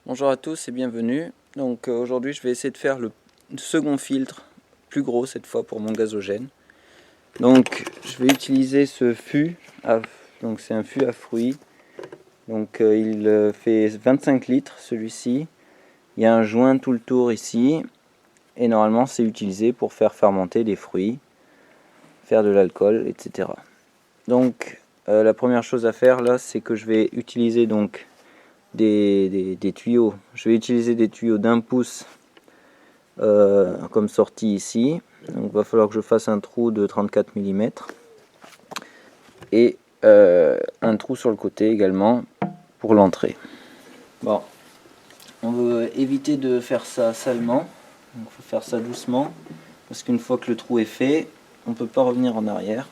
Bonjour à tous et bienvenue. Donc aujourd'hui je vais essayer de faire le second filtre, plus gros cette fois pour mon gazogène. Donc je vais utiliser ce fût, donc c'est un fût à fruits. Donc il fait 25 litres celui-ci. Il y a un joint tout le tour ici et normalement c'est utilisé pour faire fermenter des fruits, faire de l'alcool, etc. Donc la première chose à faire là, c'est que je vais utiliser donc des tuyaux. Je vais utiliser des tuyaux d'1 pouce comme sortie ici. Donc il va falloir que je fasse un trou de 34 mm et un trou sur le côté également pour l'entrée. Bon, on veut éviter de faire ça salement, il faut faire ça doucement parce qu'une fois que le trou est fait, on ne peut pas revenir en arrière.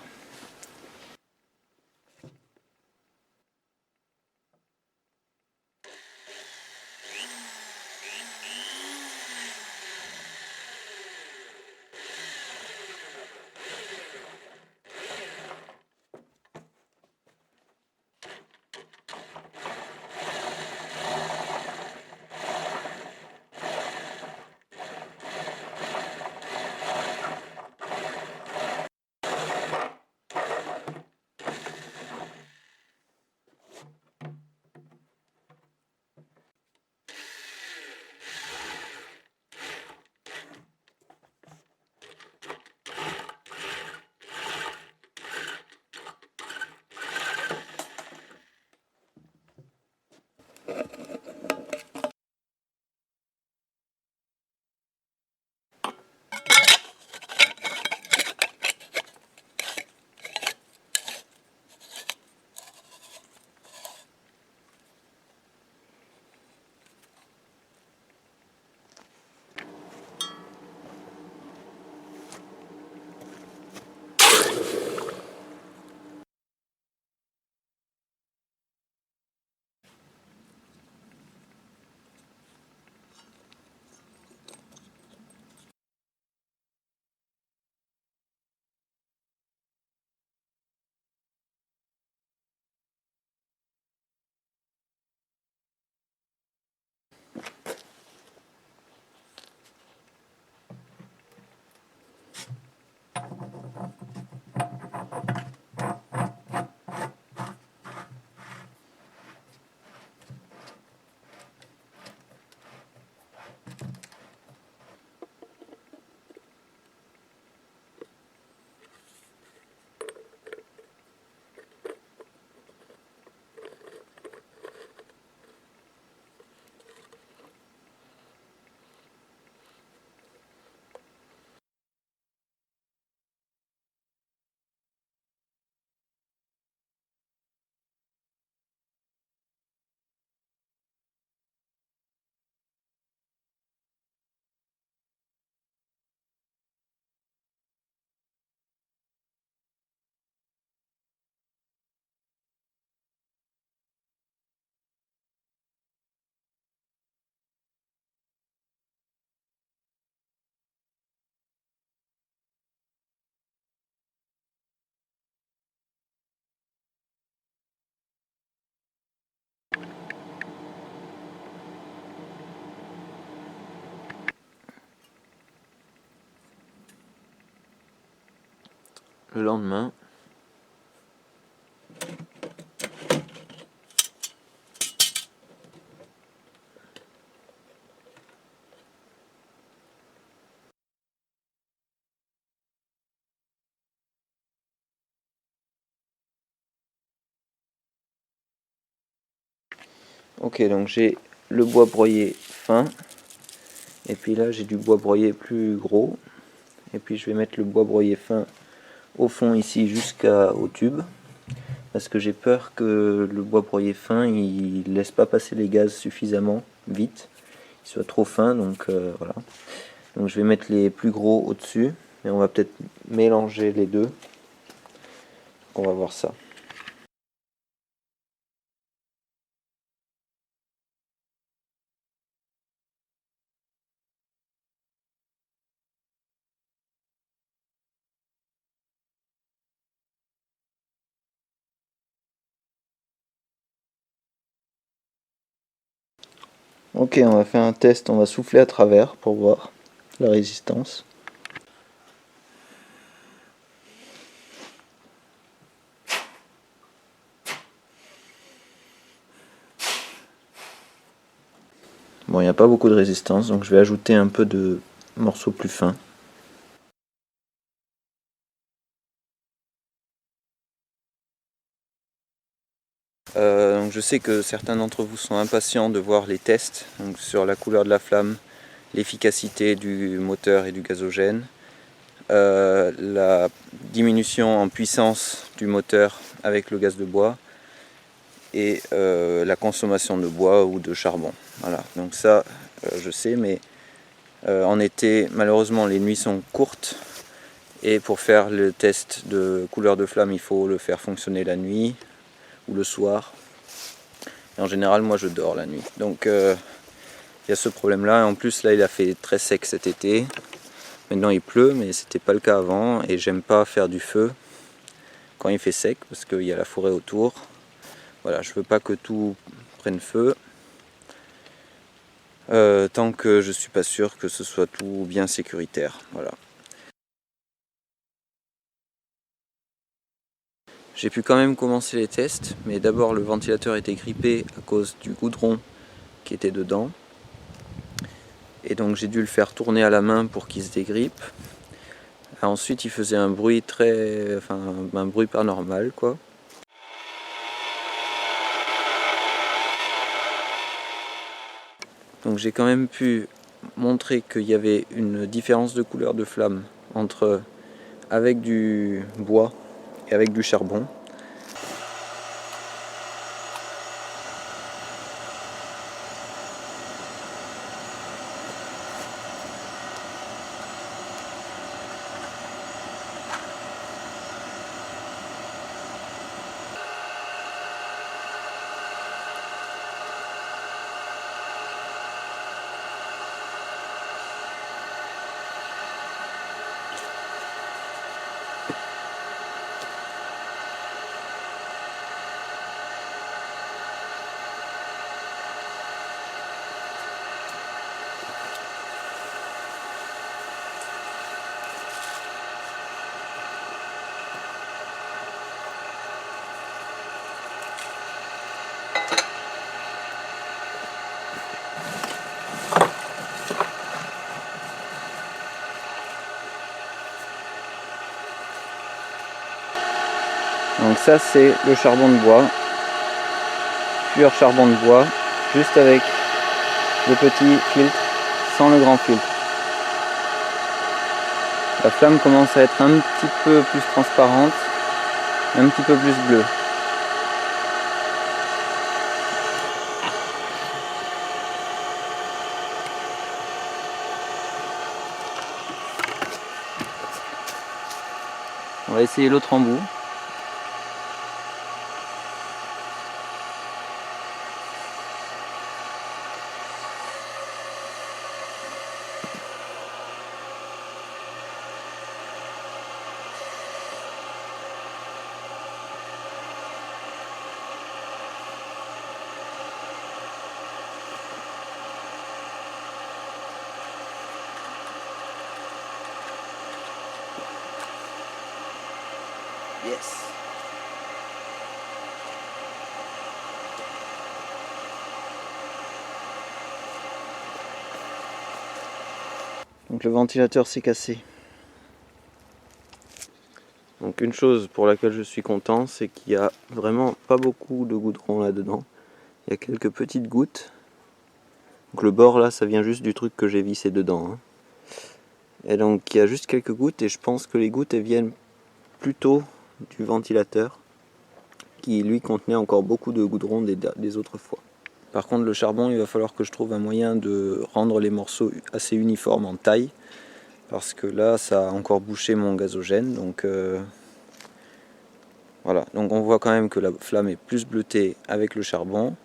Le lendemain, ok, donc j'ai le bois broyé fin et puis là j'ai du bois broyé plus gros et puis je vais mettre le bois broyé fin au fond ici jusqu'au tube parce que j'ai peur que le bois broyé fin il laisse pas passer les gaz suffisamment vite, il soit trop fin, donc voilà. Donc je vais mettre les plus gros au dessus et on va peut-être mélanger les deux, on va voir ça. Ok, on va faire un test, on va souffler à travers pour voir la résistance. Bon, il n'y a pas beaucoup de résistance, donc je vais ajouter un peu de morceaux plus fins. Donc je sais que certains d'entre vous sont impatients de voir les tests donc sur la couleur de la flamme, l'efficacité du moteur et du gazogène, la diminution en puissance du moteur avec le gaz de bois et la consommation de bois ou de charbon. Voilà, donc ça je sais, mais en été malheureusement les nuits sont courtes et pour faire le test de couleur de flamme il faut le faire fonctionner la nuit ou le soir. Et en général moi je dors la nuit. Donc il y a ce problème là, et en plus là il a fait très sec cet été. Maintenant il pleut, mais c'était pas le cas avant, et j'aime pas faire du feu quand il fait sec parce qu'il y a la forêt autour. Voilà, je veux pas que tout prenne feu tant que je suis pas sûr que ce soit tout bien sécuritaire. Voilà. J'ai pu quand même commencer les tests, mais d'abord le ventilateur était grippé à cause du goudron qui était dedans. Et donc j'ai dû le faire tourner à la main pour qu'il se dégrippe. Ensuite il faisait un bruit un bruit pas normal quoi. Donc j'ai quand même pu montrer qu'il y avait une différence de couleur de flamme entre avec du bois et avec du charbon. Donc ça c'est le charbon de bois, pur charbon de bois, juste avec le petit filtre, sans le grand filtre. La flamme commence à être un petit peu plus transparente, un petit peu plus bleue. On va essayer l'autre embout. Yes. Donc le ventilateur s'est cassé. Donc une chose pour laquelle je suis content, c'est qu'il n'y a vraiment pas beaucoup de goudron là-dedans. Il y a quelques petites gouttes. Donc le bord là, ça vient juste du truc que j'ai vissé dedans. Hein. Et donc il y a juste quelques gouttes, et je pense que les gouttes elles viennent plutôt du ventilateur qui lui contenait encore beaucoup de goudron des autres fois. Par contre le charbon, il va falloir que je trouve un moyen de rendre les morceaux assez uniformes en taille, parce que là ça a encore bouché mon gazogène. Donc voilà, donc on voit quand même que la flamme est plus bleutée avec le charbon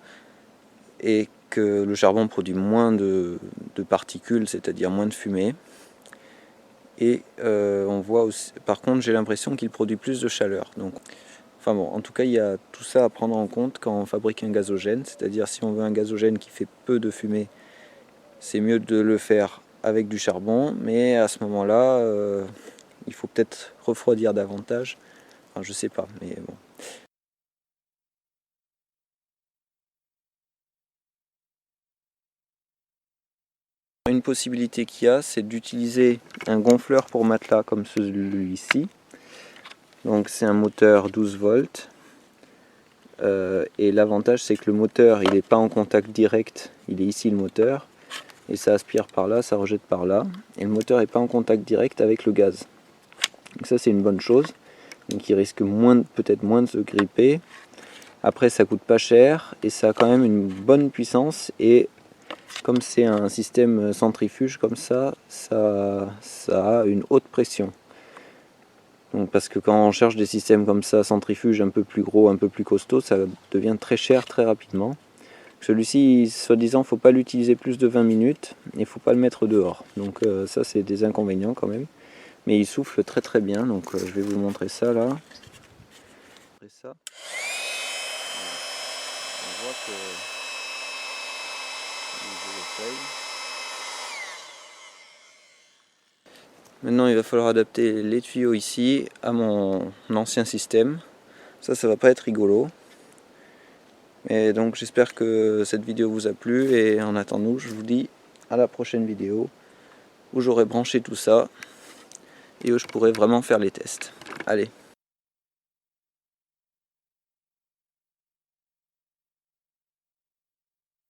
et que le charbon produit moins de particules, c'est-à-dire moins de fumée. Et on voit aussi, par contre j'ai l'impression qu'il produit plus de chaleur. Donc Enfin bon, en tout cas, il y a tout ça à prendre en compte quand on fabrique un gazogène. C'est-à-dire, si on veut un gazogène qui fait peu de fumée, c'est mieux de le faire avec du charbon. Mais à ce moment-là, il faut peut-être refroidir davantage. Enfin, je sais pas, mais bon. Une possibilité qu'il y a, c'est d'utiliser un gonfleur pour matelas comme celui-ci. Donc c'est un moteur 12 volts. Et l'avantage, c'est que le moteur, il n'est pas en contact direct. Il est ici le moteur. Et ça aspire par là, ça rejette par là. Et le moteur n'est pas en contact direct avec le gaz. Donc ça, c'est une bonne chose. Donc il risque peut-être moins de se gripper. Après, ça coûte pas cher et ça a quand même une bonne puissance. Et comme c'est un système centrifuge comme ça a une haute pression. Donc parce que quand on cherche des systèmes comme ça, centrifuges un peu plus gros, un peu plus costauds, ça devient très cher très rapidement. Celui-ci, soi-disant, il ne faut pas l'utiliser plus de 20 minutes et il ne faut pas le mettre dehors. Donc ça, c'est des inconvénients quand même. Mais il souffle très très bien, donc je vais vous montrer ça là. Après ça, on voit que maintenant il va falloir adapter les tuyaux ici à mon ancien système. Ça va pas être rigolo. Et donc j'espère que cette vidéo vous a plu et en attendant, je vous dis à la prochaine vidéo où j'aurai branché tout ça et où je pourrai vraiment faire les tests. Allez.